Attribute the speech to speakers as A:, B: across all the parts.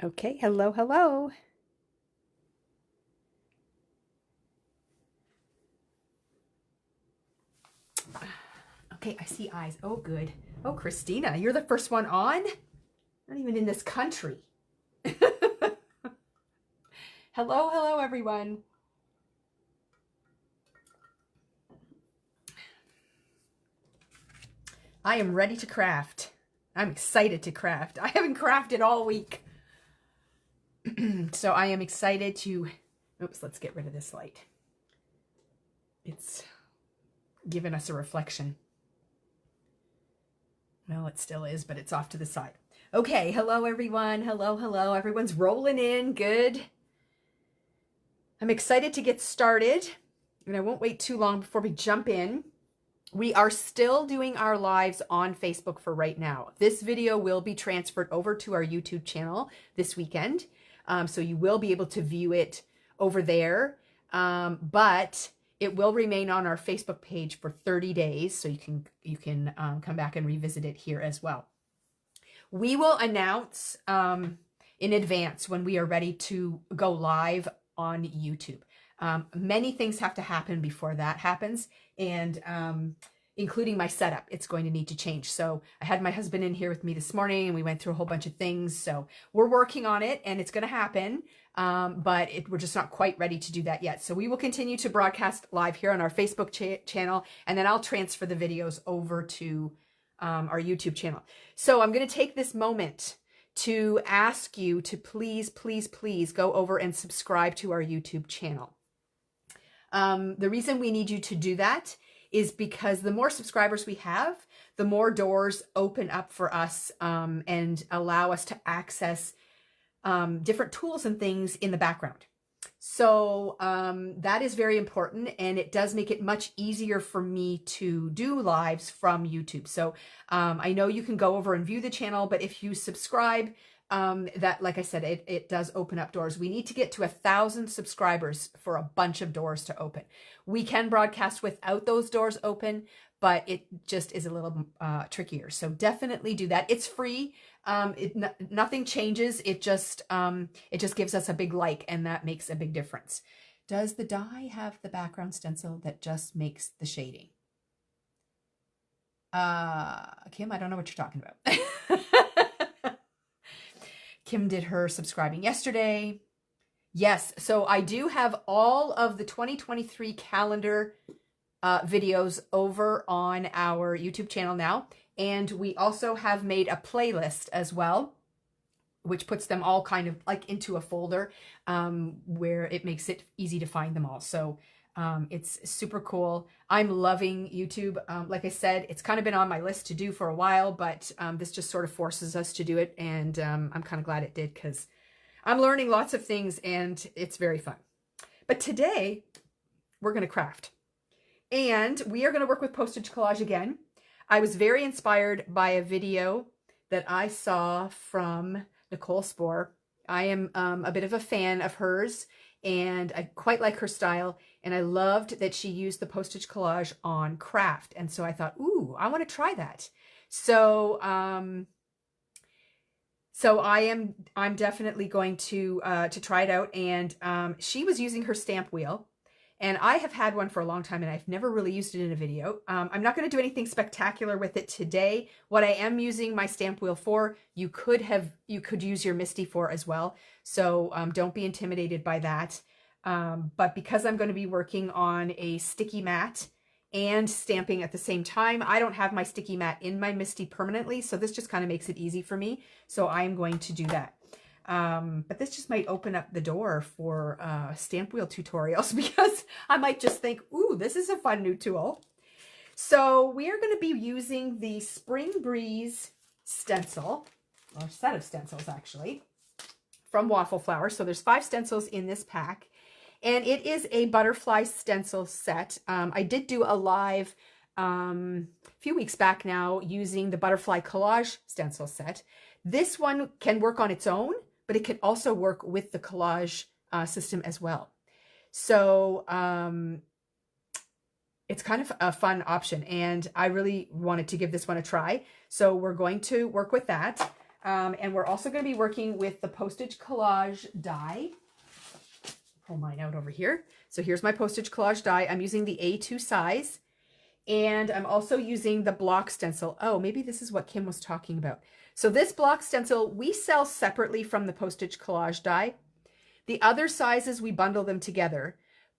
A: Okay, hello, hello. Okay, I see eyes. Oh, good. Oh, Christina, you're the first one on? Not even in this country. Hello, hello, everyone. I am ready to craft. I'm excited to craft. I haven't crafted all week. So I am excited to, oops, let's get rid of this light. It's giving us a reflection. Well, it still is, but it's off to the side. Okay, hello, everyone. Hello, hello. Everyone's rolling in. Good. I'm excited to get started, and I won't wait too long before we jump in. We are still doing our lives on Facebook for right now. This video will be transferred over to our YouTube channel this weekend, so you will be able to view it over there, but it will remain on our Facebook page for 30 days, so you can come back and revisit it here as well. We will announce in advance when we are ready to go live on YouTube. Many things have to happen before that happens, and including my setup, it's going to need to change. So I had my husband in here with me this morning, and we went through a whole bunch of things. So we're working on it, and it's going to happen, but we're just not quite ready to do that yet. So we will continue to broadcast live here on our Facebook channel, and then I'll transfer the videos over to our YouTube channel. So I'm going to take this moment to ask you to please, please, please go over and subscribe to our YouTube channel. The reason we need you to do that is because the more subscribers we have, the more doors open up for us and allow us to access different tools and things in the background. So that is very important, and it does make it much easier for me to do lives from YouTube. So I know you can go over and view the channel, but if you subscribe, that, like I said, it does open up doors. We need to get to 1,000 subscribers for a bunch of doors to open. We can broadcast without those doors open, but it just is a little trickier. So definitely do that. It's free. Nothing changes. It just gives us a big like, and that makes a big difference. Does the die have the background stencil that just makes the shading? Kim, I don't know what you're talking about. Kim did her subscribing yesterday. Yes, so I do have all of the 2023 calendar videos over on our YouTube channel now. And we also have made a playlist as well, which puts them all kind of like into a folder where it makes it easy to find them all. So it's super cool. I'm loving YouTube. Like I said, it's kind of been on my list to do for a while, but this just sort of forces us to do it. And I'm kind of glad it did, because I'm learning lots of things and it's very fun. But today we're going to craft, and we are going to work with postage collage again. I was very inspired by a video that I saw from Nicole Spohr. I am a bit of a fan of hers, and I quite like her style, and I loved that she used the postage collage on craft. And so I thought, ooh, I want to try that. So I'm definitely going to try it out. And she was using her stamp wheel, and I have had one for a long time, and I've never really used it in a video. I'm not going to do anything spectacular with it today. What I am using my stamp wheel for, you could use your MISTI for as well. So don't be intimidated by that. But because I'm going to be working on a sticky mat and stamping at the same time, I don't have my sticky mat in my MISTI permanently. So this just kind of makes it easy for me. So I'm going to do that. But this just might open up the door for stamp wheel tutorials, because I might just think, ooh, this is a fun new tool. So we are going to be using the Spring Breeze stencil, or set of stencils actually, from Waffle Flower. So there's 5 stencils in this pack, and it is a butterfly stencil set. I did do a live a few weeks back now using the butterfly collage stencil set. This one can work on its own, but it can also work with the collage system as well. So it's kind of a fun option, and I really wanted to give this one a try. So we're going to work with that. And we're also going to be working with the postage collage die. Pull mine out over here. So here's my postage collage die. I'm using the A2 size. And I'm also using the block stencil. Oh, maybe this is what Kim was talking about. So this block stencil, we sell separately from the postage collage die. The other sizes, we bundle them together.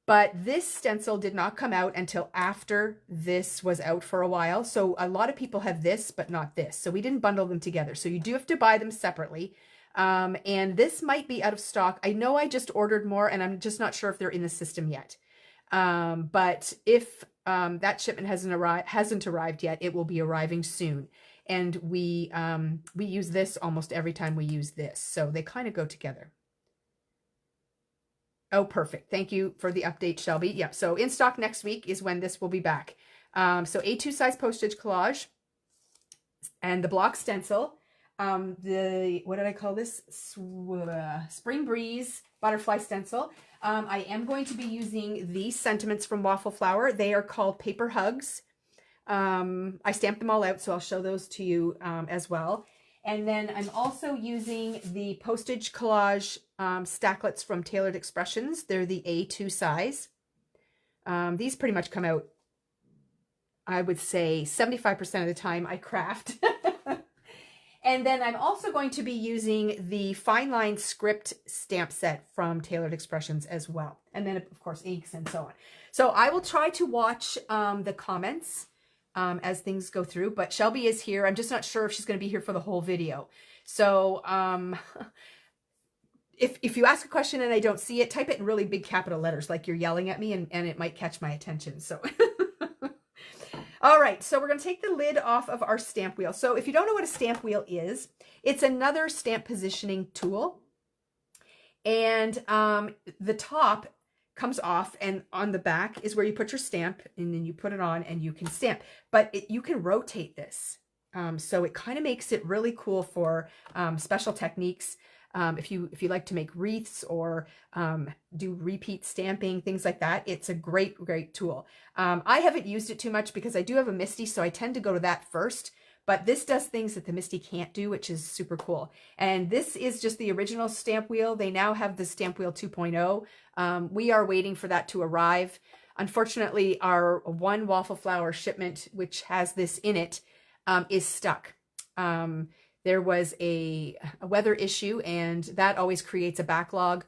A: But this stencil did not come out until after this was out for a while. So a lot of people have this, but not this. So we didn't bundle them together. So you do have to buy them separately. And this might be out of stock. I know I just ordered more, and I'm just not sure if they're in the system yet. But if that shipment hasn't arrived yet, it will be arriving soon. And we use this almost every time we use this. So they kind of go together. Oh, perfect. Thank you for the update, Shelby. Yep. So in stock next week is when this will be back. So A2 size postage collage and the block stencil. What did I call this? Spring Breeze butterfly stencil. I am going to be using these sentiments from Waffle Flower. They are called Paper Hugs. I stamped them all out, so I'll show those to you as well. And then I'm also using the postage collage stacklets from Tailored Expressions. They're the A2 size. These pretty much come out, I would say, 75% of the time I craft. And then I'm also going to be using the Fine Line Script stamp set from Tailored Expressions as well. And then, of course, inks and so on. So I will try to watch the comments as things go through. But Shelby is here. I'm just not sure if she's going to be here for the whole video. So if you ask a question and I don't see it, type it in really big capital letters like you're yelling at me, and it might catch my attention. So... All right, so we're going to take the lid off of our stamp wheel. So if you don't know what a stamp wheel is, it's another stamp positioning tool. And the top comes off, and on the back is where you put your stamp, and then you put it on and you can stamp. But you can rotate this. So it kind of makes it really cool for special techniques. If you like to make wreaths or do repeat stamping, things like that, it's a great tool. I haven't used it too much because I do have a Misty, so I tend to go to that first. But this does things that the Misty can't do, which is super cool. And this is just the original stamp wheel. They now have the stamp wheel 2.0. We are waiting for that to arrive. Unfortunately, our one Waffle Flower shipment, which has this in it, is stuck. There was a weather issue, and that always creates a backlog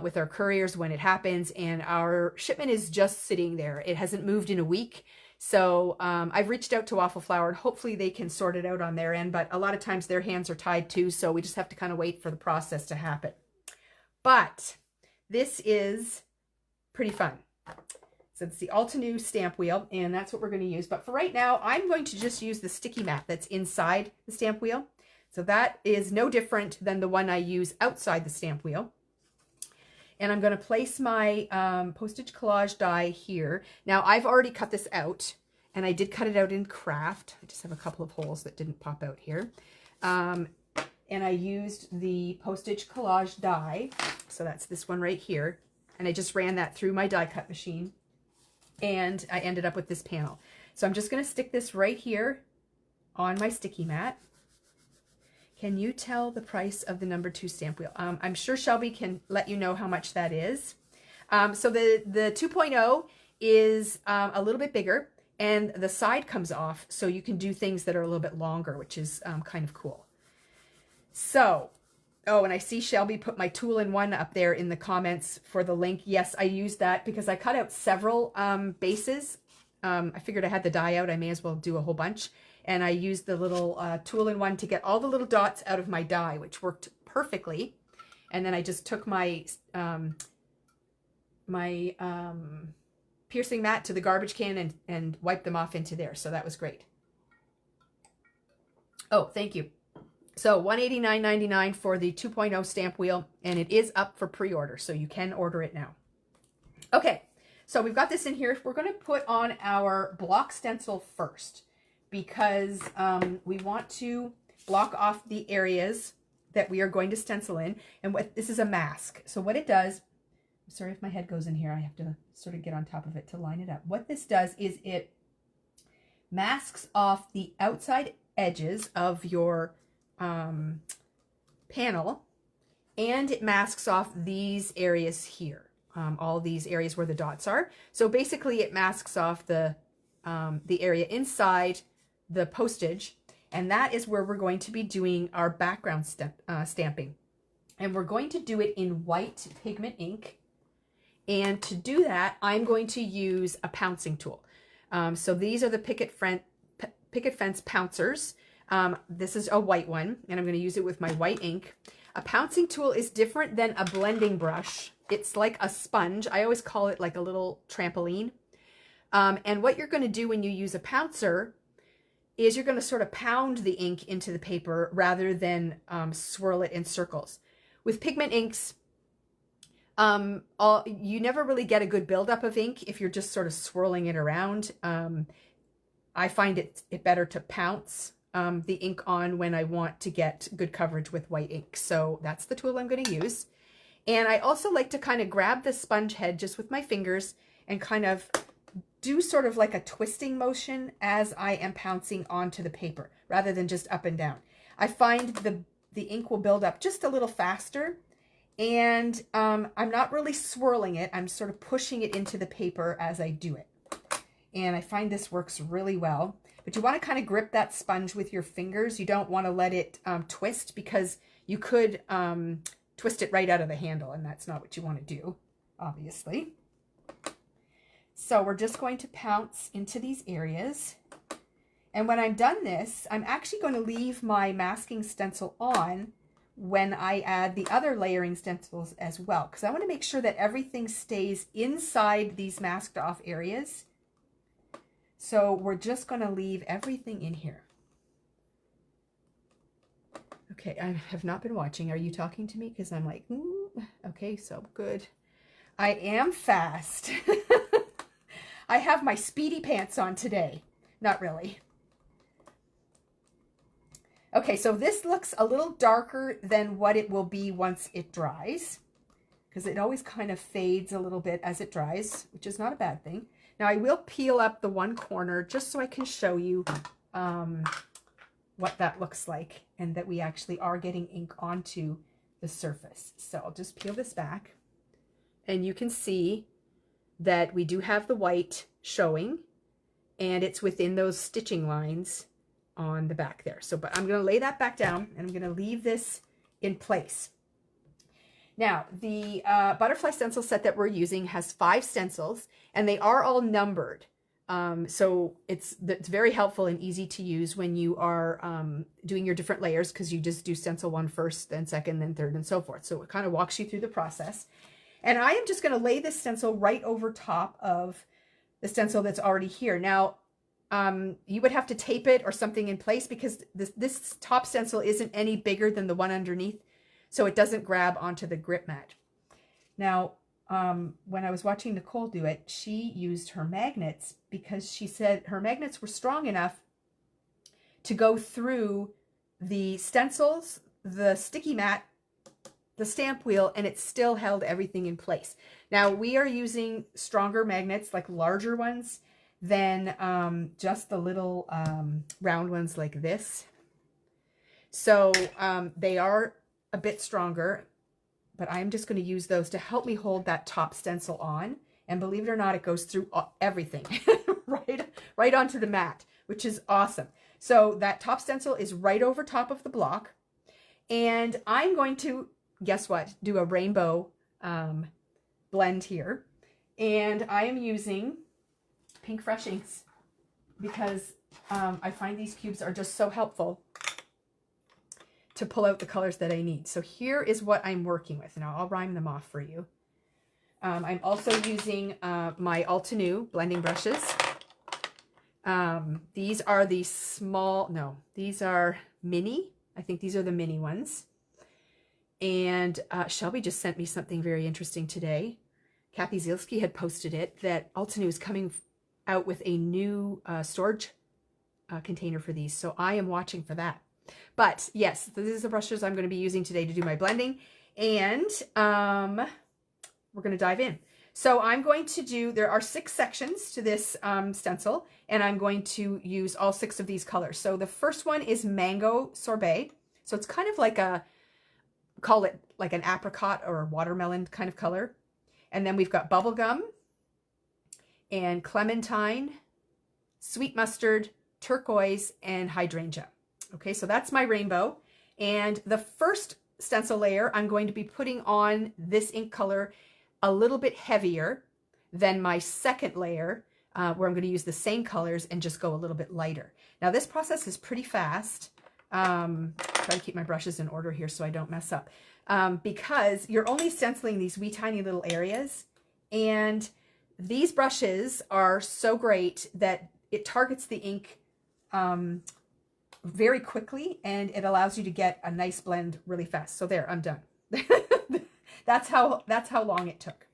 A: with our couriers when it happens, and our shipment is just sitting there. It hasn't moved in a week. So I've reached out to Waffle Flower, and hopefully they can sort it out on their end, but a lot of times their hands are tied too, so we just have to kind of wait for the process to happen. But this is pretty fun. So it's the Altenew stamp wheel, and that's what we're going to use. But for right now, I'm going to just use the sticky mat that's inside the stamp wheel. So that is no different than the one I use outside the stamp wheel. And I'm going to place my postage collage die here. Now, I've already cut this out, and I did cut it out in craft. I just have a couple of holes that didn't pop out here. And I used the postage collage die. So that's this one right here. And I just ran that through my die cut machine. And I ended up with this panel. So I'm just going to stick this right here on my sticky mat. Can you tell the price of the number 2 stamp wheel? I'm sure Shelby can let you know how much that is. So the 2.0 is a little bit bigger, and the side comes off, so you can do things that are a little bit longer, which is kind of cool. So, oh, and I see Shelby put my tool-in-one up there in the comments for the link. Yes, I used that because I cut out several bases. I figured I had the die out. I may as well do a whole bunch. And I used the little tool-in-one to get all the little dots out of my die, which worked perfectly. And then I just took my piercing mat to the garbage can and wiped them off into there. So that was great. Oh, thank you. So $189.99 for the 2.0 stamp wheel, and it is up for pre-order, so you can order it now. Okay, so we've got this in here. We're going to put on our block stencil first, because we want to block off the areas that we are going to stencil in. And this is a mask. So what it does, I'm sorry if my head goes in here, I have to sort of get on top of it to line it up. What this does is it masks off the outside edges of your panel, and it masks off these areas here, all these areas where the dots are. So basically it masks off the area inside the postage, and that is where we're going to be doing our background stamping. And we're going to do it in white pigment ink. And to do that, I'm going to use a pouncing tool. So these are the Picket Fence pouncers. This is a white one, and I'm going to use it with my white ink. A pouncing tool is different than a blending brush. It's like a sponge. I always call it like a little trampoline. And what you're going to do when you use a pouncer is you're going to sort of pound the ink into the paper rather than swirl it in circles. With pigment inks, you never really get a good buildup of ink if you're just sort of swirling it around. I find it better to pounce the ink on when I want to get good coverage with white ink. So that's the tool I'm going to use. And I also like to kind of grab the sponge head just with my fingers and kind of do sort of like a twisting motion as I am pouncing onto the paper rather than just up and down. I find the ink will build up just a little faster, and I'm not really swirling it. I'm sort of pushing it into the paper as I do it. And I find this works really well. But you want to kind of grip that sponge with your fingers. You don't want to let it twist, because you could twist it right out of the handle, and that's not what you want to do, obviously. So we're just going to pounce into these areas. And when I'm done this, I'm actually going to leave my masking stencil on when I add the other layering stencils as well, because I want to make sure that everything stays inside these masked off areas. So we're just going to leave everything in here. Okay, I have not been watching. Are you talking to me? Because I'm like, okay, so good. I am fast. I have my speedy pants on today. Not really. Okay, so this looks a little darker than what it will be once it dries, because it always kind of fades a little bit as it dries, which is not a bad thing. Now I will peel up the one corner just so I can show you what that looks like, and that we actually are getting ink onto the surface. So I'll just peel this back, and you can see that we do have the white showing, and it's within those stitching lines on the back there. So, but I'm going to lay that back down, and I'm going to leave this in place. Now, the butterfly stencil set that we're using has 5 stencils, and they are all numbered. So it's very helpful and easy to use when you are doing your different layers, because you just do stencil 1 first, then 2nd, then 3rd, and so forth. So it kind of walks you through the process. And I am just going to lay this stencil right over top of the stencil that's already here. Now, you would have to tape it or something in place, because this top stencil isn't any bigger than the one underneath, so it doesn't grab onto the grip mat. Now, when I was watching Nicole do it, she used her magnets, because she said her magnets were strong enough to go through the stencils, the sticky mat, the stamp wheel, and it still held everything in place. Now, we are using stronger magnets, like larger ones, than just the little round ones like this. So they are a bit stronger, but I'm just going to use those to help me hold that top stencil on. And believe it or not, it goes through everything right onto the mat, which is awesome. So that top stencil is right over top of the block. And I'm going to, guess what, do a rainbow blend here. And I am using Pink Fresh Inks, because I find these cubes are just so helpful to pull out the colors that I need. So here is what I'm working with. Now I'll rhyme them off for you. I'm also using my Altenew blending brushes. These are the small, no, these are mini. I think these are the mini ones. And Shelby just sent me something very interesting today. Kathy Zielski had posted it, that Altenew is coming out with a new storage container for these. So I am watching for that. But yes, these are the brushes I'm going to be using today to do my blending. And we're going to dive in. So I'm going to do, there are 6 sections to this stencil, and I'm going to use all 6 of these colors. So the first one is Mango Sorbet. So it's kind of like a call it like an apricot or a watermelon kind of color. And then we've got bubblegum and clementine, sweet mustard, turquoise, and hydrangea. Okay, so that's my rainbow. And the first stencil layer, I'm going to be putting on this ink color a little bit heavier than my second layer, where I'm going to use the same colors and just go a little bit lighter. Now this process is pretty fast. Try to keep my brushes in order here so I don't mess up. Because you're only stenciling these wee tiny little areas, and these brushes are so great that it targets the ink very quickly, and it allows you to get a nice blend really fast. So there, I'm done. That's how long it took.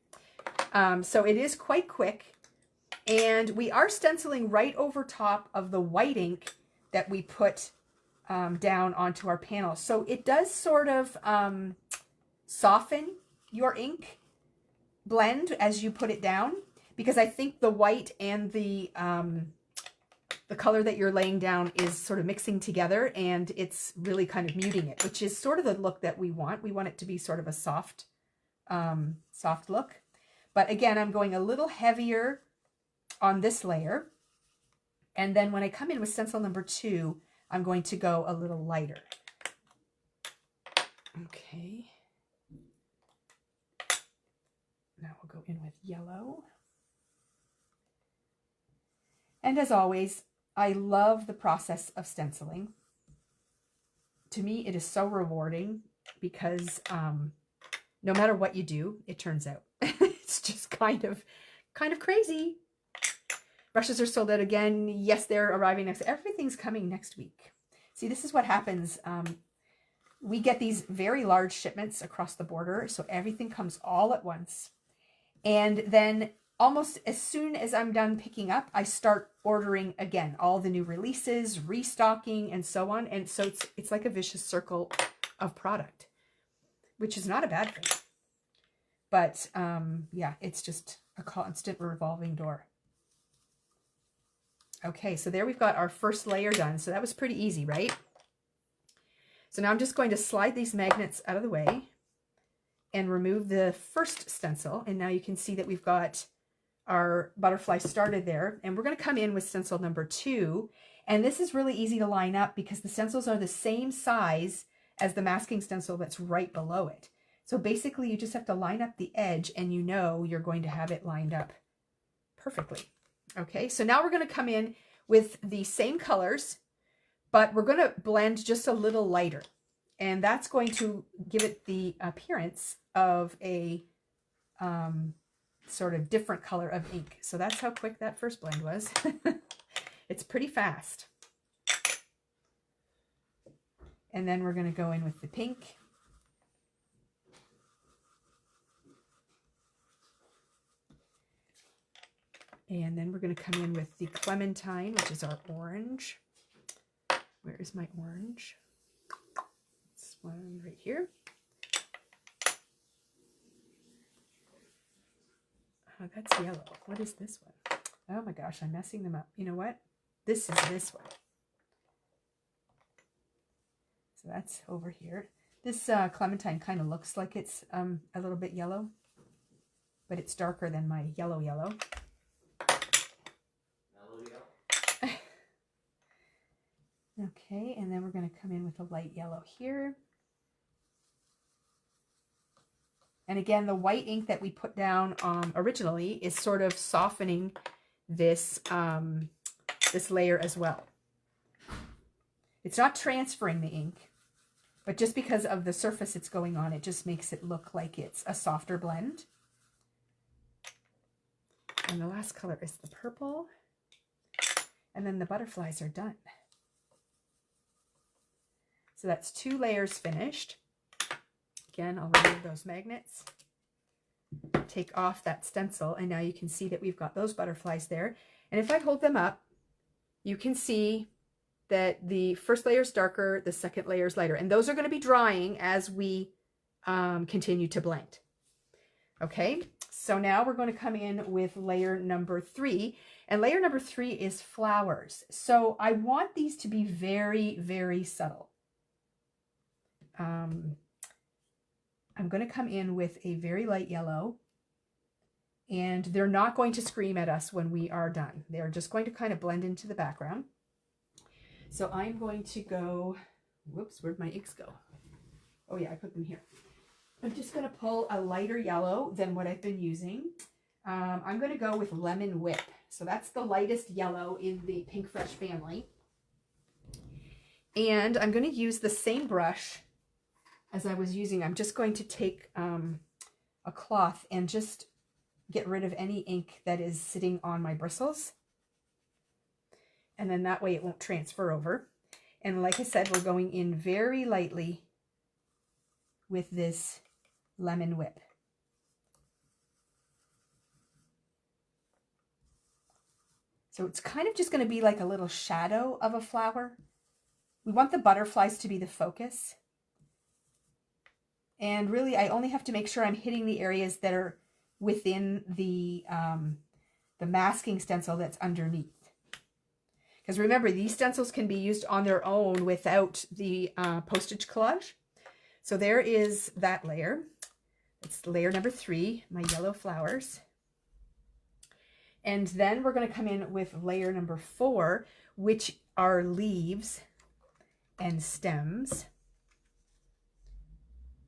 A: So it is quite quick, and we are stenciling right over top of the white ink that we put down onto our panel. So it does sort of soften your ink blend as you put it down, because I think the white and the color that you're laying down is sort of mixing together, and it's really kind of muting it, which is sort of the look that we want. We want it to be sort of a soft look. But again, I'm going a little heavier on this layer. And then when I come in with stencil number 2, I'm going to go a little lighter. Okay. Now we'll go in with yellow. And as always, I love the process of stenciling. To me, it is so rewarding because no matter what you do, it turns out. It's just kind of crazy. Brushes are sold out again. Yes, they're arriving next. Everything's coming next week. See, this is what happens. We get these very large shipments across the border, so everything comes all at once. And then almost as soon as I'm done picking up, I start ordering again, all the new releases, restocking, and so on. And so it's like a vicious circle of product, which is not a bad thing. But yeah, it's just a constant revolving door. Okay, so there we've got our first layer done. So that was pretty easy, right? So now I'm just going to slide these magnets out of the way and remove the first stencil. And now you can see that we've got our butterfly started there. And we're going to come in with stencil number 2. And this is really easy to line up because the stencils are the same size as the masking stencil that's right below it. So basically you just have to line up the edge, and you know you're going to have it lined up perfectly. Okay, so now we're going to come in with the same colors, but we're going to blend just a little lighter. And that's going to give it the appearance of a sort of different color of ink. So that's how quick that first blend was. It's pretty fast. And then we're going to go in with the pink. And then we're going to come in with the clementine, which is our orange. Where is my orange? This one right here. Oh, that's yellow. What is this one? Oh my gosh, I'm messing them up. You know what? This is this one. So that's over here. This clementine kind of looks like it's a little bit yellow, but it's darker than my yellow. Okay, and then we're going to come in with a light yellow here. And again, the white ink that we put down originally is sort of softening this, this layer as well. It's not transferring the ink, but just because of the surface it's going on, it just makes it look like it's a softer blend. And the last color is the purple. And then the butterflies are done. So that's 2 layers finished. Again, I'll remove those magnets, take off that stencil, and now you can see that we've got those butterflies there. And if I hold them up, you can see that the first layer is darker, the second layer is lighter, and those are going to be drying as we continue to blend. Okay, so now we're going to come in with layer number 3, and layer number 3 is flowers. So I want these to be very, very subtle. I'm going to come in with a very light yellow, and they're not going to scream at us when we are done. They're just going to kind of blend into the background. So I'm going to go, whoops, where'd my inks go? Oh yeah, I put them here. I'm just going to pull a lighter yellow than what I've been using. I'm going to go with Lemon Whip. So that's the lightest yellow in the Pink Fresh family. And I'm going to use the same brush as I was using. I'm just going to take a cloth and just get rid of any ink that is sitting on my bristles. And then that way it won't transfer over. And like I said, we're going in very lightly with this Lemon Whip. So it's kind of just going to be like a little shadow of a flower. We want the butterflies to be the focus. And really, I only have to make sure I'm hitting the areas that are within the masking stencil that's underneath. Because remember, these stencils can be used on their own without the postage collage. So there is that layer. It's layer number 3, my yellow flowers. And then we're going to come in with layer number 4, which are leaves and stems.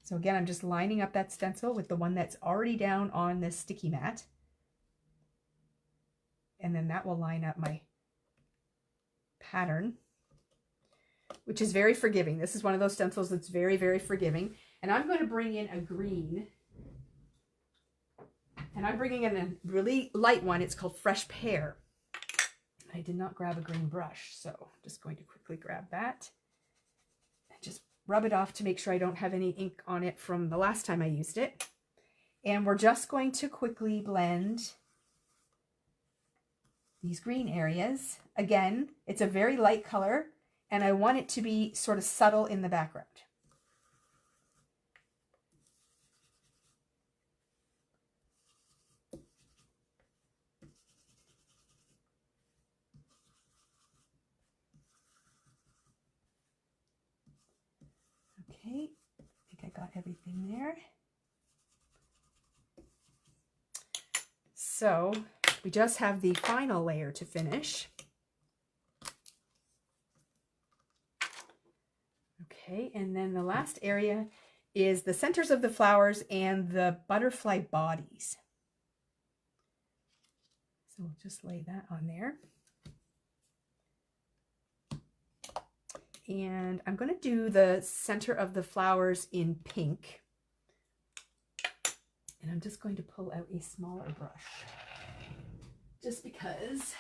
A: So again, I'm just lining up that stencil with the one that's already down on this sticky mat. And then that will line up my pattern, which is very forgiving. This is one of those stencils that's very, very forgiving. And I'm going to bring in a green. And I'm bringing in a really light one. It's called Fresh Pear. I did not grab a green brush, so I'm just going to quickly grab that and just rub it off to make sure I don't have any ink on it from the last time I used it. And we're just going to quickly blend these green areas. Again, it's a very light color, and I want it to be sort of subtle in the background. Okay, I think I got everything there. So we just have the final layer to finish. Okay, and then the last area is the centers of the flowers and the butterfly bodies. So we'll just lay that on there. And I'm going to do the center of the flowers in pink. And I'm just going to pull out a smaller brush, just because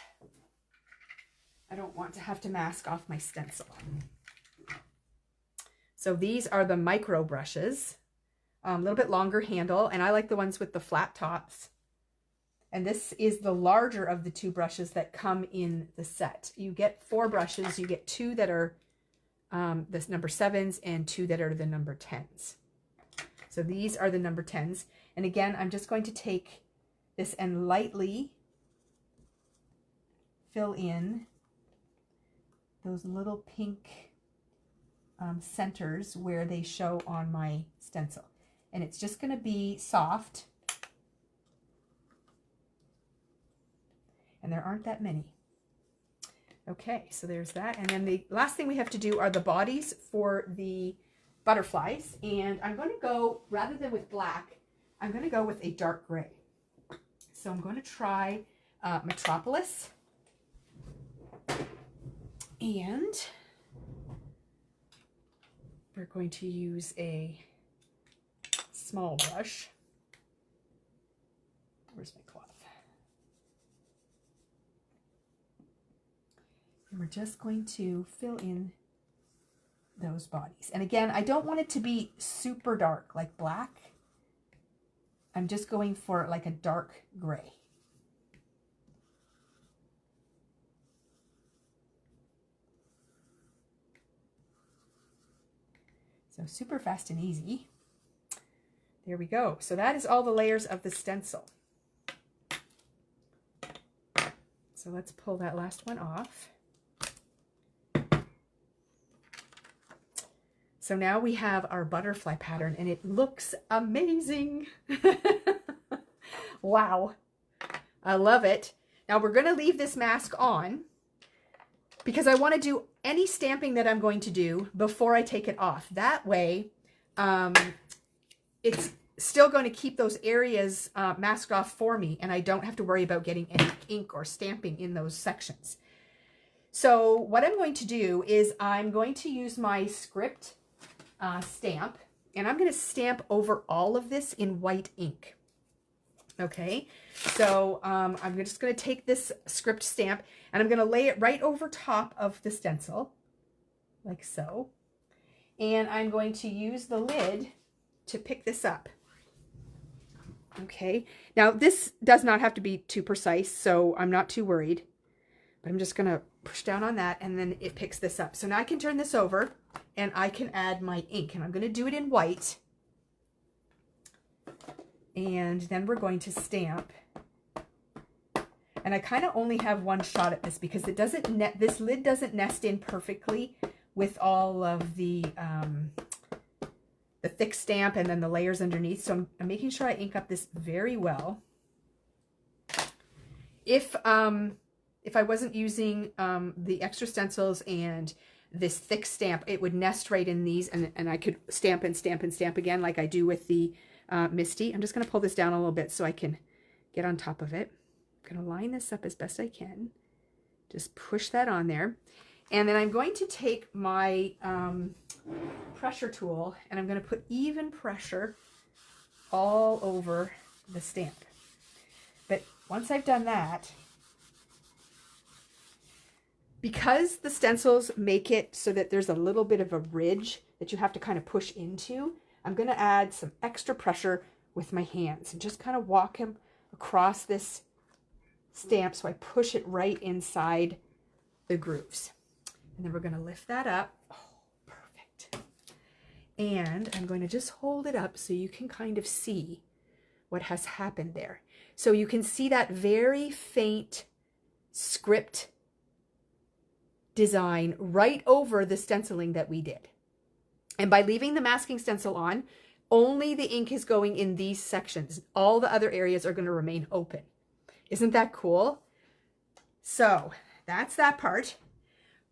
A: I don't want to have to mask off my stencil. So these are the micro brushes, a little bit longer handle, and I like the ones with the flat tops. And this is the larger of the 2 brushes that come in the set. You get 4 brushes. You get 2 that are the number 7s and 2 that are the number 10s. So these are the number 10s. And again, I'm just going to take this and lightly fill in those little pink centers where they show on my stencil. And it's just going to be soft. And there aren't that many. Okay, so there's that. And then the last thing we have to do are the bodies for the butterflies. And I'm going to go, rather than with black, I'm going to go with a dark gray. So I'm going to try Metropolis. And we're going to use a small brush. Where's my cloth? And we're just going to fill in those bodies. And again, I don't want it to be super dark, like black. I'm just going for like a dark gray. So super fast and easy. There we go. So that is all the layers of the stencil. So let's pull that last one off. So now we have our butterfly pattern and it looks amazing. Wow. I love it. Now we're going to leave this mask on because I want to do any stamping that I'm going to do before I take it off. That way, it's still going to keep those areas masked off for me, and I don't have to worry about getting any ink or stamping in those sections. So what I'm going to do is I'm going to use my script stamp, and I'm going to stamp over all of this in white ink. Okay, so I'm just going to take this script stamp and I'm going to lay it right over top of the stencil, like so. And I'm going to use the lid to pick this up. Okay, now this does not have to be too precise, so I'm not too worried. But I'm just going to push down on that and then it picks this up. So now I can turn this over and I can add my ink, and I'm going to do it in white. And then we're going to stamp. And I kind of only have one shot at this because it doesn't this lid doesn't nest in perfectly with all of the thick stamp and then the layers underneath. So I'm making sure I ink up this very well. If I wasn't using the extra stencils and this thick stamp, it would nest right in these, and I could stamp and stamp and stamp again like I do with the Misty. I'm just going to pull this down a little bit so I can get on top of it. I'm going to line this up as best I can. Just push that on there. And then I'm going to take my pressure tool and I'm going to put even pressure all over the stamp. But once I've done that, because the stencils make it so that there's a little bit of a ridge that you have to kind of push into, I'm going to add some extra pressure with my hands and just kind of walk him across this stamp so I push it right inside the grooves. And then we're going to lift that up. Oh, perfect. And I'm going to just hold it up so you can kind of see what has happened there. So you can see that very faint script design right over the stenciling that we did. And by leaving the masking stencil on, only the ink is going in these sections. All the other areas are going to remain open. Isn't that cool? So that's that part.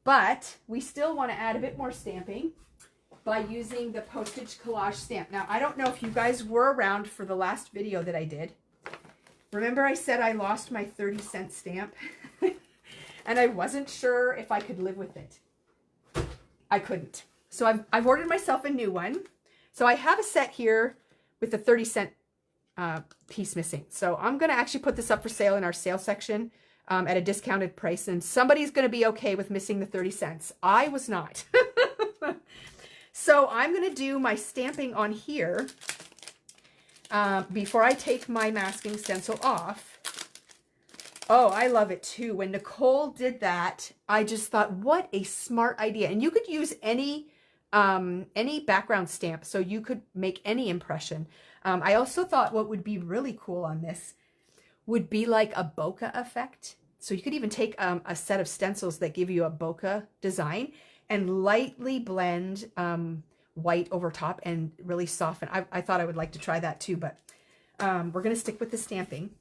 A: But we still want to add a bit more stamping by using the postage collage stamp. Now, I don't know if you guys were around for the last video that I did. Remember I said I lost my 30-cent stamp? And I wasn't sure if I could live with it. I couldn't. So I've ordered myself a new one. So I have a set here with the 30-cent piece missing. So I'm going to actually put this up for sale in our sale section at a discounted price. And somebody's going to be okay with missing the 30 cents. I was not. So I'm going to do my stamping on here before I take my masking stencil off. Oh, I love it too. When Nicole did that, I just thought, what a smart idea. And you could use any background stamp, so you could make any impression. I also thought what would be really cool on this would be like a bokeh effect. So you could even take a set of stencils that give you a bokeh design and lightly blend white over top and really soften. I thought I would like to try that too, but we're going to stick with the stamping.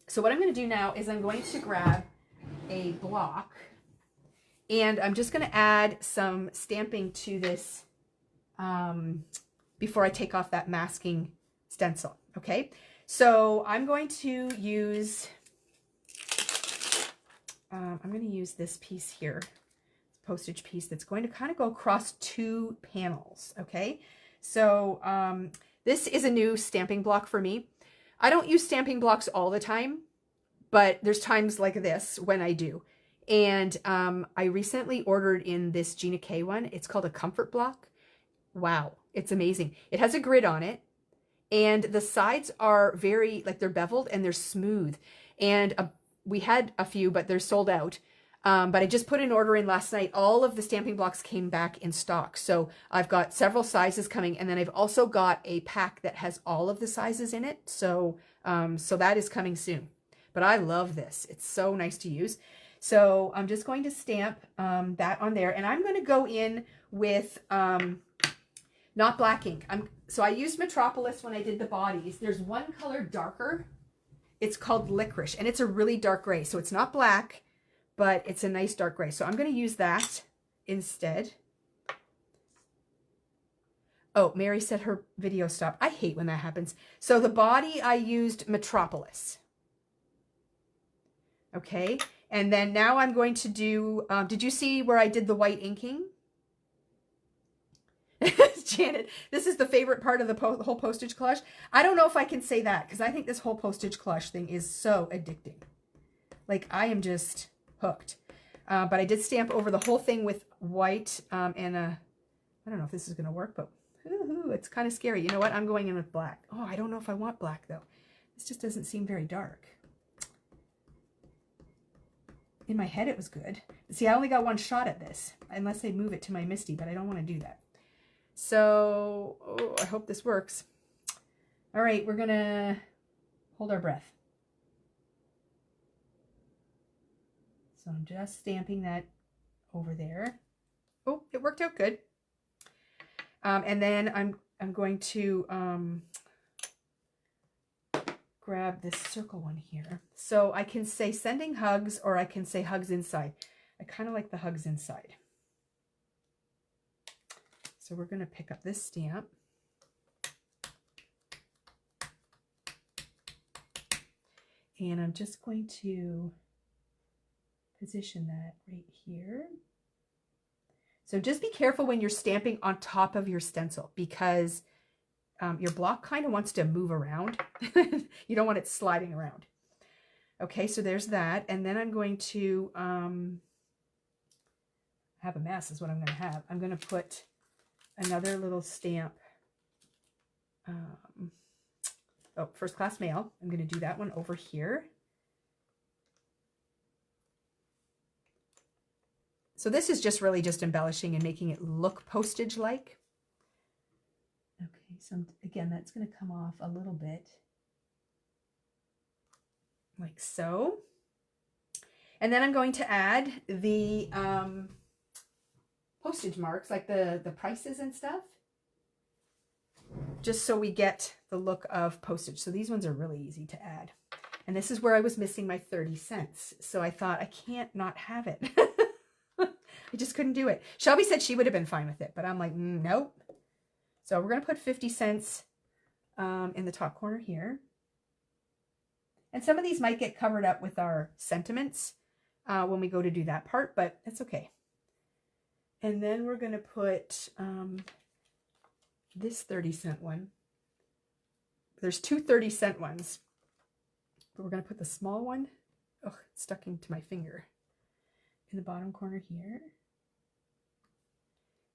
A: So what I'm going to do now is I'm going to grab a block and I'm just going to add some stamping to this before I take off that masking stencil. Okay, so I'm going to use this piece here, postage piece that's going to kind of go across two panels. Okay, so this is a new stamping block for me. I don't use stamping blocks all the time, but there's times like this when I do. And I recently ordered in this Gina K one. It's called a comfort block. Wow, it's amazing. It has a grid on it, and the sides are very, like, they're beveled and they're smooth. And we had a few, but they're sold out. But I just put an order in last night. All of the stamping blocks came back in stock. So I've got several sizes coming, and then I've also got a pack that has all of the sizes in it. So, so that is coming soon. But I love this. It's so nice to use. So I'm just going to stamp that on there, and I'm going to go in with Not black ink. So I used Metropolis when I did the bodies. There's one color darker. It's called Licorice, and it's a really dark gray. So it's not black, but it's a nice dark gray. So I'm going to use that instead. Oh, Mary said her video stopped. I hate when that happens. So the body, I used Metropolis. Okay, and then now I'm going to do, did you see where I did the white inking? Janet, this is the favorite part of the whole postage collage. I don't know if I can say that, because I think this whole postage collage thing is so addicting. Like, I am just hooked. But I did stamp over the whole thing with white and I don't know if this is going to work, but it's kind of scary. You know what? I'm going in with black. Oh, I don't know if I want black, though. This just doesn't seem very dark. In my head, it was good. See, I only got one shot at this, unless I move it to my Misty, but I don't want to do that. So, oh, I hope this works. All right, we're going to hold our breath. So I'm just stamping that over there. Oh, it worked out good. And then I'm going to grab this circle one here. So I can say sending hugs, or I can say hugs inside. I kind of like the hugs inside. So we're going to pick up this stamp. And I'm just going to position that right here. So just be careful when you're stamping on top of your stencil, because your block kind of wants to move around. You don't want it sliding around. Okay, so there's that. And then I'm going to have a mess is what I'm going to have. I'm going to put another little stamp. Oh, first class mail. I'm going to do that one over here. So this is just really just embellishing and making it look postage-like. Okay, so again, that's going to come off a little bit. Like so. And then I'm going to add the postage marks, like the prices and stuff. Just so we get the look of postage. So these ones are really easy to add. And this is where I was missing my 30 cents. So I thought, I can't not have it. I just couldn't do it. Shelby said she would have been fine with it, but I'm like, nope. So we're going to put 50 cents in the top corner here. And some of these might get covered up with our sentiments when we go to do that part, but it's okay. And then we're going to put this 30-cent one. There's two 30-cent ones, but we're going to put the small one. Oh, it's stuck into my finger. In the bottom corner here.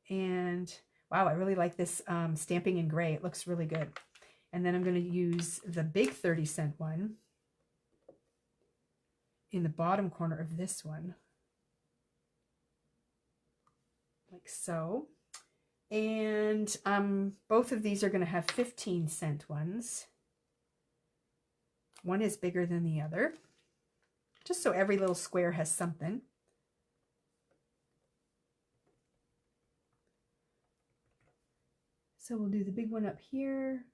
A: And wow, I really like this stamping in gray. It looks really good. And then I'm going to use the big 30-cent one in the bottom corner of this one. Like so. And both of these are going to have 15-cent ones. One is bigger than the other. Just so every little square has something. So we'll do the big one up here.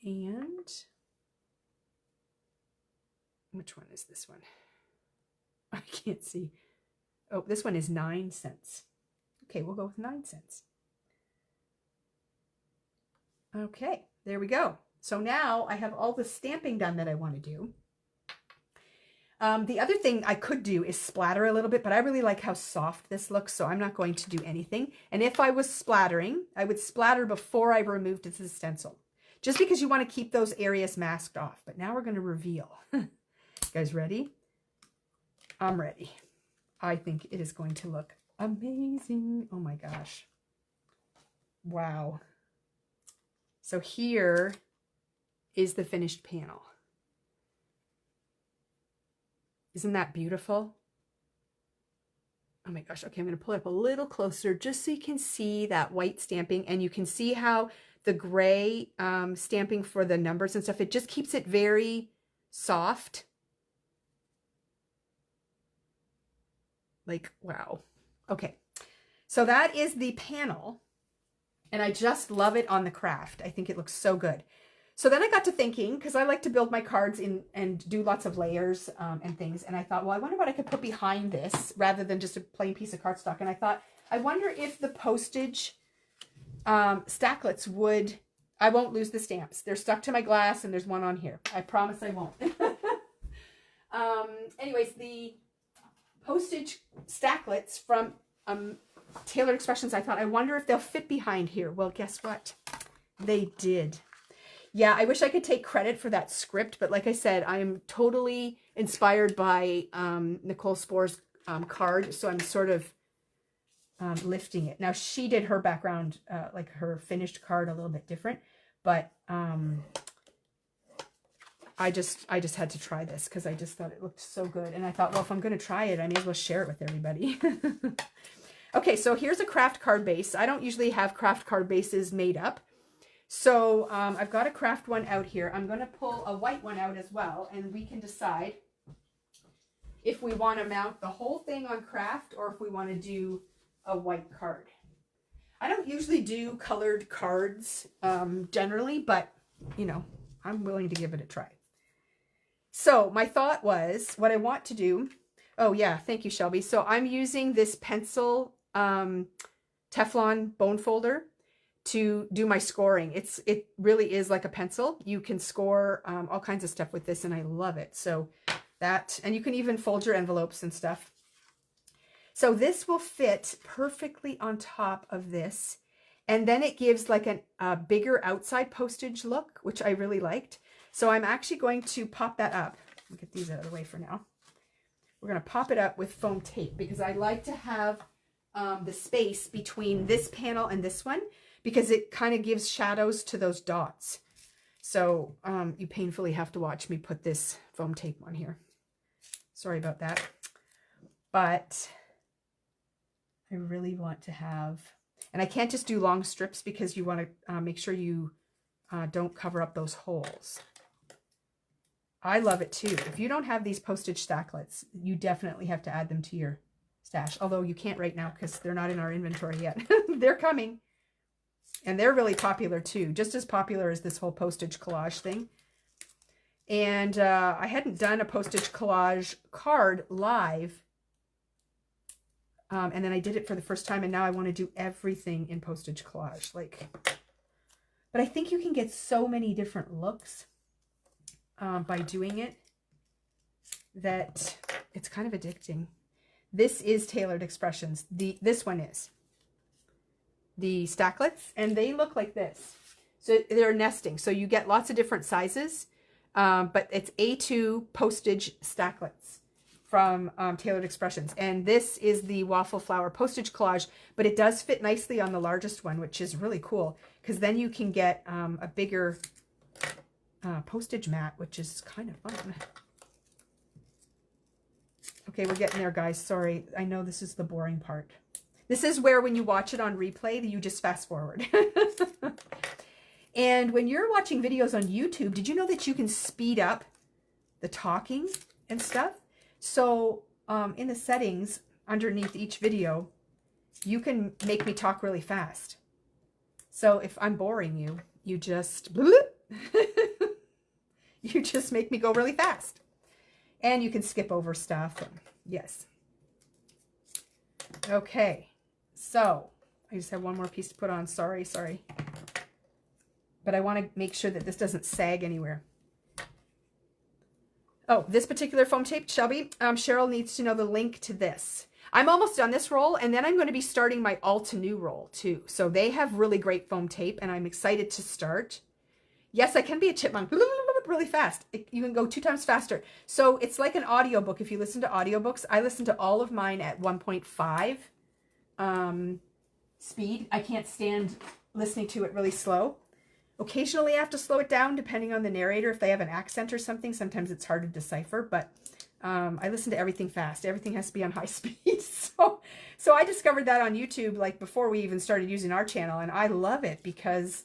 A: And which one is this one? I can't see. Oh, this one is 9 cents. Okay, we'll go with 9 cents. Okay, there we go. So now I have all the stamping done that I want to do. The other thing I could do is splatter a little bit, but I really like how soft this looks, so I'm not going to do anything. And if I was splattering, I would splatter before I removed it to the stencil, just because you want to keep those areas masked off. But now we're going to reveal. You guys ready? I'm ready. I think it is going to look amazing. Oh my gosh. Wow. So here is the finished panel. Isn't that beautiful? Oh my gosh. Okay, I'm going to pull it up a little closer just so you can see that white stamping, and you can see how the gray stamping for the numbers and stuff, it just keeps it very soft. Like, wow. Okay. So that is the panel, and I just love it on the craft. I think it looks so good. So then I got to thinking, because I like to build my cards in and do lots of layers and things, and I thought, well, I wonder what I could put behind this rather than just a plain piece of cardstock. And I thought, I wonder if the postage stacklets would, I won't lose the stamps. They're stuck to my glass, and there's one on here. I promise I won't. Anyways, the postage stacklets from Tailored Expressions, I thought, I wonder if they'll fit behind here. Well, guess what? They did. Yeah, I wish I could take credit for that script, but like I said, I am totally inspired by Nicole Spohr's card, so I'm sort of lifting it. Now, she did her background, like her finished card, a little bit different, but I just had to try this because I just thought it looked so good, and I thought, well, if I'm going to try it, I may as well share it with everybody. Okay, so here's a craft card base. I don't usually have craft card bases made up. So I've got a craft one out here. I'm going to pull a white one out as well, and we can decide if we want to mount the whole thing on craft or if we want to do a white card. I don't usually do colored cards generally, but, you know, I'm willing to give it a try. So my thought was, what I want to do, oh yeah, thank you, Shelby. So I'm using this pencil Teflon bone folder to do my scoring. It really is like a pencil. You can score all kinds of stuff with this, and I love it. So that, and you can even fold your envelopes and stuff. So this will fit perfectly on top of this, and then it gives like a bigger outside postage look, which I really liked. So I'm actually going to pop that up. I'll get these out of the way for now. We're going to pop it up with foam tape because I like to have the space between this panel and this one, because it kind of gives shadows to those dots. So you painfully have to watch me put this foam tape on here. Sorry about that. But I really want to have, and I can't just do long strips because you want to make sure you don't cover up those holes. I love it too. If you don't have these postage stacklets, you definitely have to add them to your stash. Although you can't right now because they're not in our inventory yet. They're coming. And they're really popular too, just as popular as this whole postage collage thing. And I hadn't done a postage collage card live. And then I did it for the first time, and now I want to do everything in postage collage. But I think you can get so many different looks by doing it that it's kind of addicting. This is Tailored Expressions. This one is the stacklets, and they look like this. So they're nesting. So you get lots of different sizes, but it's A2 postage stacklets from Tailored Expressions. And this is the Waffle Flower Postage Collage, but it does fit nicely on the largest one, which is really cool, because then you can get a bigger postage mat, which is kind of fun. Okay, we're getting there, guys. Sorry, I know this is the boring part. This is where when you watch it on replay, you just fast forward. And when you're watching videos on YouTube, did you know that you can speed up the talking and stuff? So in the settings underneath each video, you can make me talk really fast. So if I'm boring you, you just you just make me go really fast. And you can skip over stuff. Yes. Okay. So I just have one more piece to put on. Sorry. But I want to make sure that this doesn't sag anywhere. Oh, this particular foam tape, Shelby, Cheryl needs to know the link to this. I'm almost done this roll, and then I'm going to be starting my all to new roll too. So they have really great foam tape, and I'm excited to start. Yes, I can be a chipmunk really fast. You can go 2 times faster. So it's like an audiobook. If you listen to audiobooks, I listen to all of mine at 1.5 speed. I can't stand listening to it really slow. Occasionally I have to slow it down depending on the narrator. If they have an accent or something, sometimes it's hard to decipher, but I listen to everything fast. Everything has to be on high speed. So I discovered that on YouTube, like before we even started using our channel, and I love it because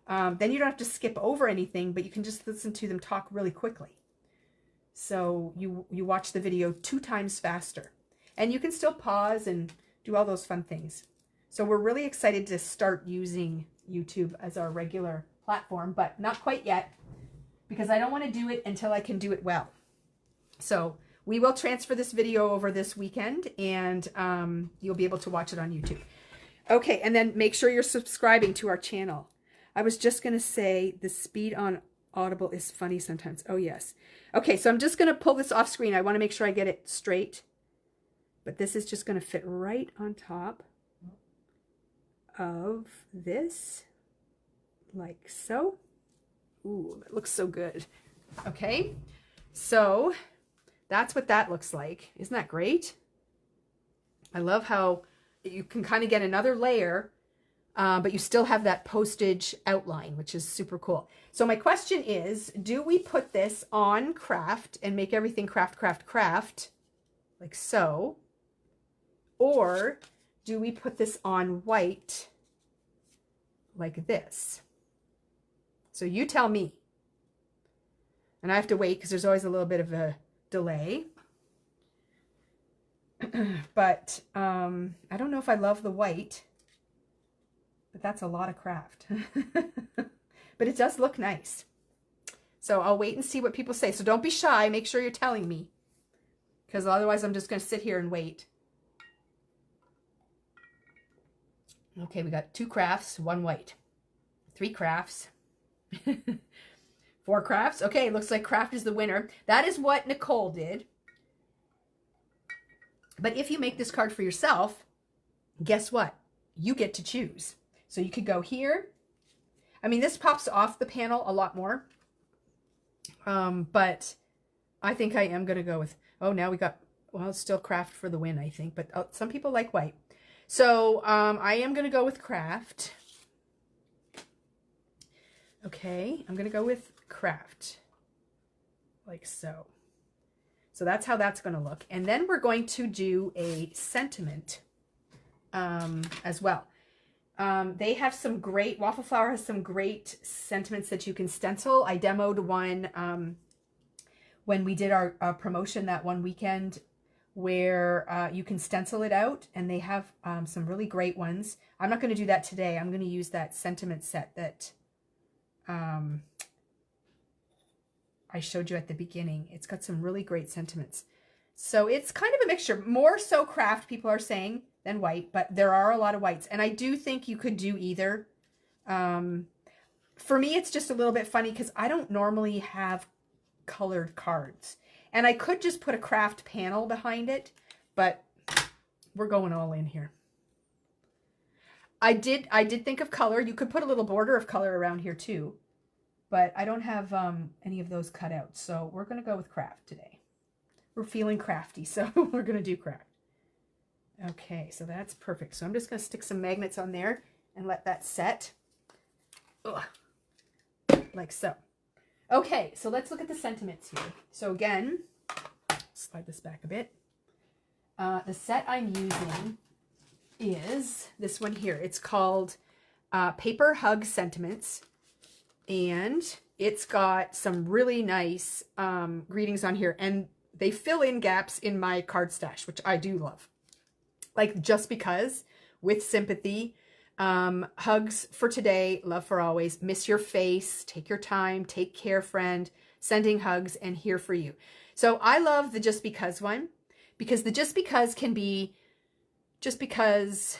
A: then you don't have to skip over anything, but you can just listen to them talk really quickly. So you watch the video 2 times faster, and you can still pause and do all those fun things. So we're really excited to start using YouTube as our regular platform, but not quite yet, because I don't want to do it until I can do it well. So we will transfer this video over this weekend, and you'll be able to watch it on YouTube. Okay, and then make sure you're subscribing to our channel. I was just going to say the speed on Audible is funny sometimes. Oh, yes. Okay, so I'm just going to pull this off screen. I want to make sure I get it straight. But this is just going to fit right on top of this, like so. Ooh, that looks so good. Okay, so that's what that looks like. Isn't that great? I love how you can kind of get another layer, but you still have that postage outline, which is super cool. So my question is, do we put this on craft and make everything craft, craft, craft, like so? Or do we put this on white like this? So you tell me. And I have to wait because there's always a little bit of a delay. But I don't know if I love the white, but that's a lot of craft. But it does look nice. So I'll wait and see what people say. So don't be shy. Make sure you're telling me, because otherwise I'm just going to sit here and wait. Okay, we got 2 crafts, 1 white, 3 crafts, 4 crafts. Okay, looks like craft is the winner. That is what Nicole did. But if you make this card for yourself, guess what? You get to choose. So you could go here. I mean, this pops off the panel a lot more. But I think I am going to go with, oh, now we got, well, it's still craft for the win, I think. But some people like white. So I am going to go with craft. Okay, I'm going to go with craft. Like so. So that's how that's going to look. And then we're going to do a sentiment as well. They have some great, Waffle Flower has some great sentiments that you can stencil. I demoed one when we did our promotion that one weekend, where you can stencil it out, and they have some really great ones. I'm not going to do that today. I'm going to use that sentiment set that I showed you at the beginning. It's got some really great sentiments. So it's kind of a mixture, more so craft, people are saying, than white, but there are a lot of whites. And I do think you could do either. For me, it's just a little bit funny because I don't normally have colored cards. And I could just put a craft panel behind it, but we're going all in here. I did think of color. You could put a little border of color around here too, but I don't have any of those cut out. So we're going to go with craft today. We're feeling crafty, so we're going to do craft. Okay, so that's perfect. So I'm just going to stick some magnets on there and let that set. Ugh. Like so. Okay, so let's look at the sentiments here. So again, slide this back a bit. The set I'm using is this one here. It's called Paper Hug Sentiments, and it's got some really nice greetings on here, and they fill in gaps in my card stash, which I do love. Like Just Because, With Sympathy, Hugs for Today, Love for Always, Miss Your Face, Take Your Time, Take Care Friend, Sending Hugs, and Here for You. So I love the Just Because one, because the Just Because can be just because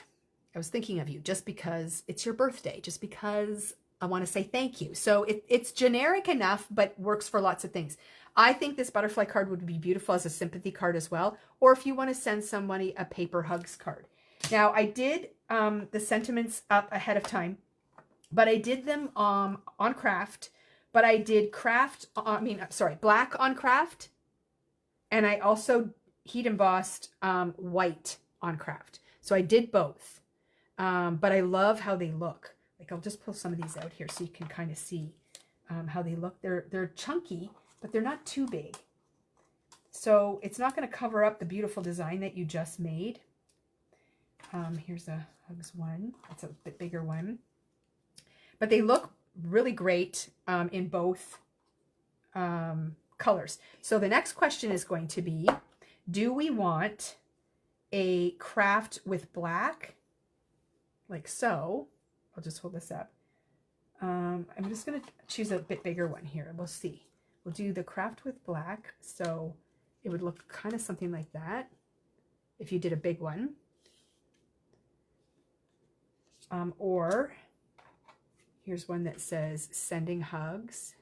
A: I was thinking of you, just because it's your birthday, just because I want to say thank you. So it's generic enough, but works for lots of things. I think this butterfly card would be beautiful as a sympathy card as well, or if you want to send somebody a paper hugs card. Now, I did the sentiments up ahead of time, but I did them on craft, but I did black on craft, and I also heat embossed white on craft. So I did both, but I love how they look. Like, I'll just pull some of these out here so you can kind of see how they look. They're chunky, but they're not too big. So it's not going to cover up the beautiful design that you just made. Here's a hugs one. It's a bit bigger one. But they look really great in both colors. So the next question is going to be, do we want a craft with black like so. I'll just hold this up. I'm just going to choose a bit bigger one here. We'll see. We'll do the craft with black. So it would look kind of something like that if you did a big one. Or here's one that says sending hugs.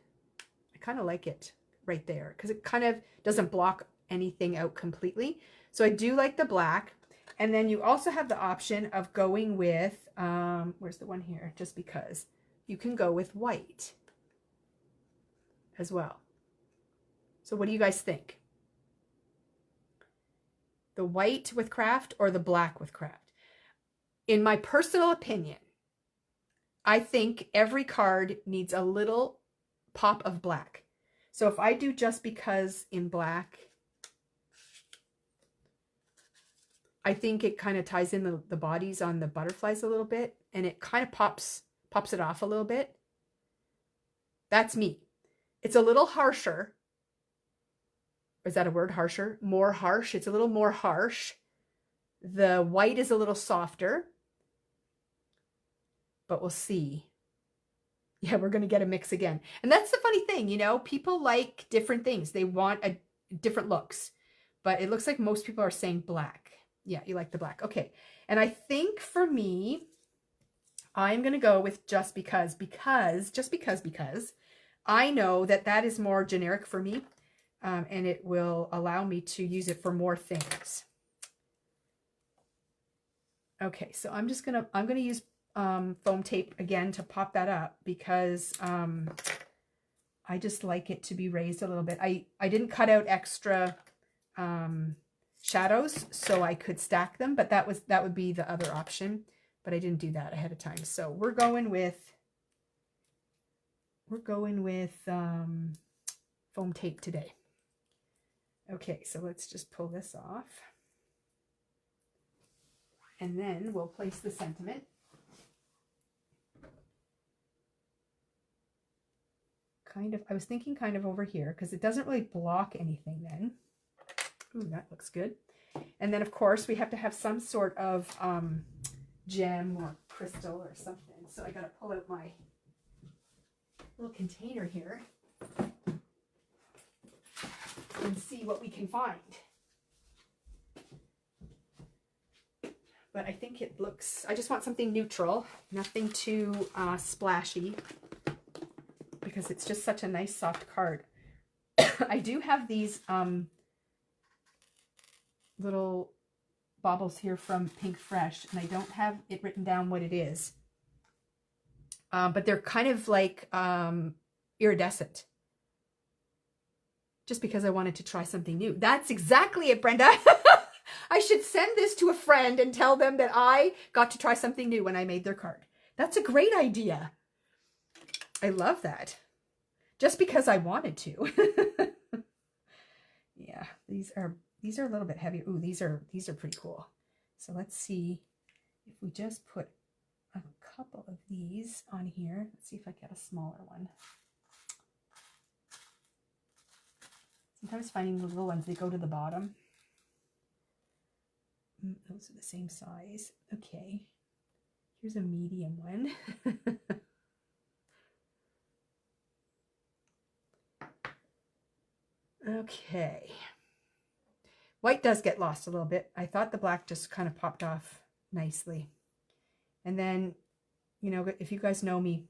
A: I kind of like it right there because it kind of doesn't block anything out completely. So I do like the black. And then you also have the option of going with, where's the one here? Just because you can go with white as well. So what do you guys think? The white with craft or the black with craft? In my personal opinion, I think every card needs a little pop of black. So if I do just because in black, I think it kind of ties in the bodies on the butterflies a little bit, and it kind of pops it off a little bit. That's me. It's a little harsher. Is that a word, harsher? More harsh. It's a little more harsh. The white is a little softer, but we'll see. Yeah, we're going to get a mix again. And that's the funny thing, you know, people like different things. They want different looks, but it looks like most people are saying black. Yeah, you like the black. Okay. And I think for me, I'm going to go with just because I know that that is more generic for me. And it will allow me to use it for more things. Okay, so I'm going to use foam tape again to pop that up because I just like it to be raised a little bit. I didn't cut out extra shadows so I could stack them, but that would be the other option, but I didn't do that ahead of time. So we're going with foam tape today. Okay, so let's just pull this off. And then we'll place the sentiment. I was thinking kind of over here because it doesn't really block anything then. Ooh, that looks good. And then of course we have to have some sort of gem or crystal or something. So I got to pull out my little container here and see what we can find. But I think it looks, I just want something neutral, nothing too splashy, because it's just such a nice soft card. I do have these little baubles here from Pink Fresh, and I don't have it written down what it is. But they're kind of like iridescent. Just because I wanted to try something new. That's exactly it, Brenda. I should send this to a friend and tell them that I got to try something new when I made their card. That's a great idea. I love that. Just because I wanted to. Yeah, these are a little bit heavier. Ooh, these are pretty cool. So let's see if we just put a couple of these on here. Let's see if I get a smaller one. Sometimes finding the little ones, they go to the bottom. Those are the same size. Okay. Here's a medium one. Okay. White does get lost a little bit. I thought the black just kind of popped off nicely. And then, you know, if you guys know me,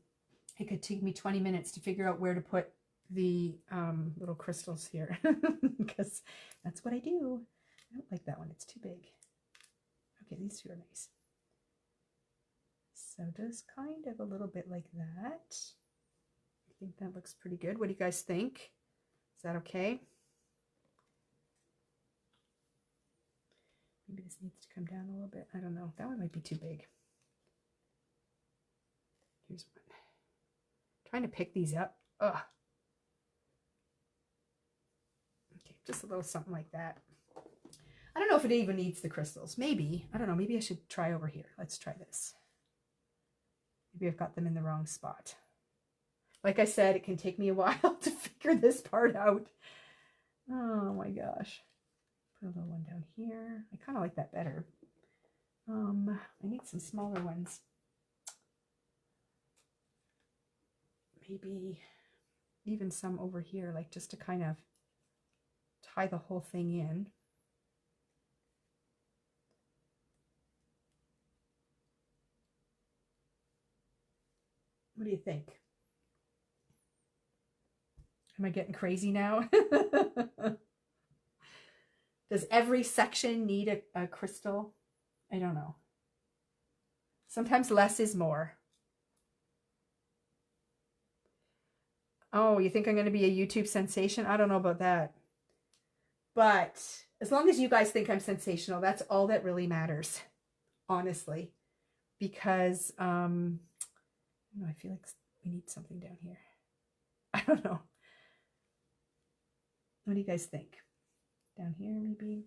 A: it could take me 20 minutes to figure out where to put the little crystals here because that's what I do. I don't like that one. It's too big. Okay, these two are nice. So just kind of a little bit like that. I think that looks pretty good. What do you guys think? Is that okay? Maybe this needs to come down a little bit. I don't know. That one might be too big. Here's one. I'm trying to pick these up. Ugh. Okay, just a little something like that. I don't know if it even needs the crystals. Maybe. I don't know. Maybe I should try over here. Let's try this. Maybe I've got them in the wrong spot. Like I said, it can take me a while to figure this part out. Oh my gosh. Put a little one down here. I kind of like that better. I need some smaller ones. maybe even some over here, like just to kind of tie the whole thing in. What do you think? Am I getting crazy now? Does every section need a crystal? I don't know. Sometimes less is more. Oh, you think I'm going to be a YouTube sensation? I don't know about that. But as long as you guys think I'm sensational, that's all that really matters, honestly. Because, I feel like we need something down here. I don't know. What do you guys think? Down here, maybe?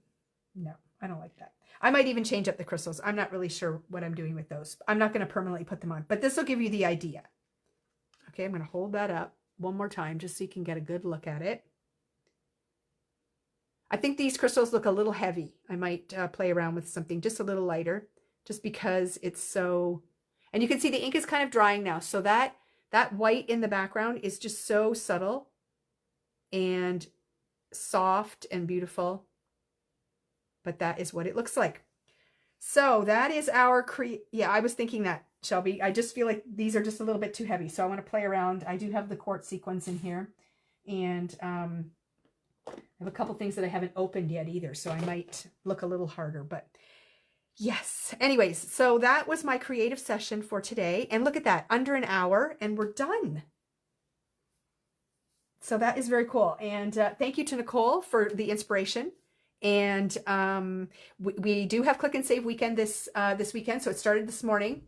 A: No, I don't like that. I might even change up the crystals. I'm not really sure what I'm doing with those. I'm not going to permanently put them on, but this will give you the idea. Okay, I'm going to hold that up one more time just so you can get a good look at it. I think these crystals look a little heavy. I might play around with something just a little lighter, just because it's so, and you can see the ink is kind of drying now. So that white in the background is just so subtle and soft and beautiful, but that is what it looks like. So that is our yeah, I was thinking that, Shelby. I just feel like these are just a little bit too heavy, so I want to play around. I do have the quartz sequins in here, and I have a couple things that I haven't opened yet either, so I might look a little harder, but yes. Anyways, so that was my creative session for today, and look at that, under an hour, and we're done. So that is very cool. And thank you to Nicole for the inspiration. And we do have Click and Save weekend this weekend. So it started this morning.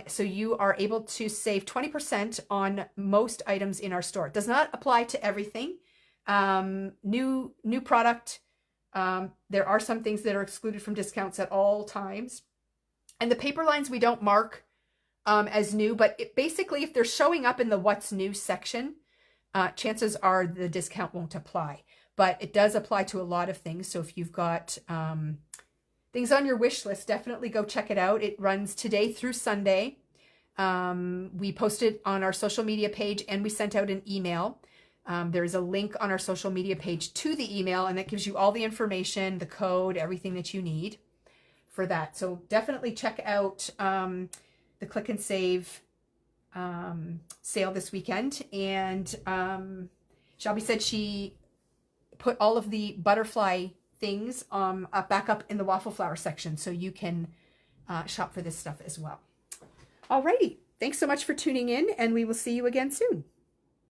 A: So you are able to save 20% on most items in our store. It does not apply to everything. New product. There are some things that are excluded from discounts at all times. And the paper lines we don't mark as new, but basically if they're showing up in the what's new section, chances are the discount won't apply, but it does apply to a lot of things. So if you've got things on your wish list, definitely go check it out. It runs today through Sunday. We posted on our social media page and we sent out an email. There is a link on our social media page to the email, and that gives you all the information, the code, everything that you need for that. So definitely check out the Click and Save sale this weekend. And Shelby said she put all of the butterfly things back up in the Waffle Flower section, so you can shop for this stuff as well. Alrighty, thanks so much for tuning in, and we will see you again soon.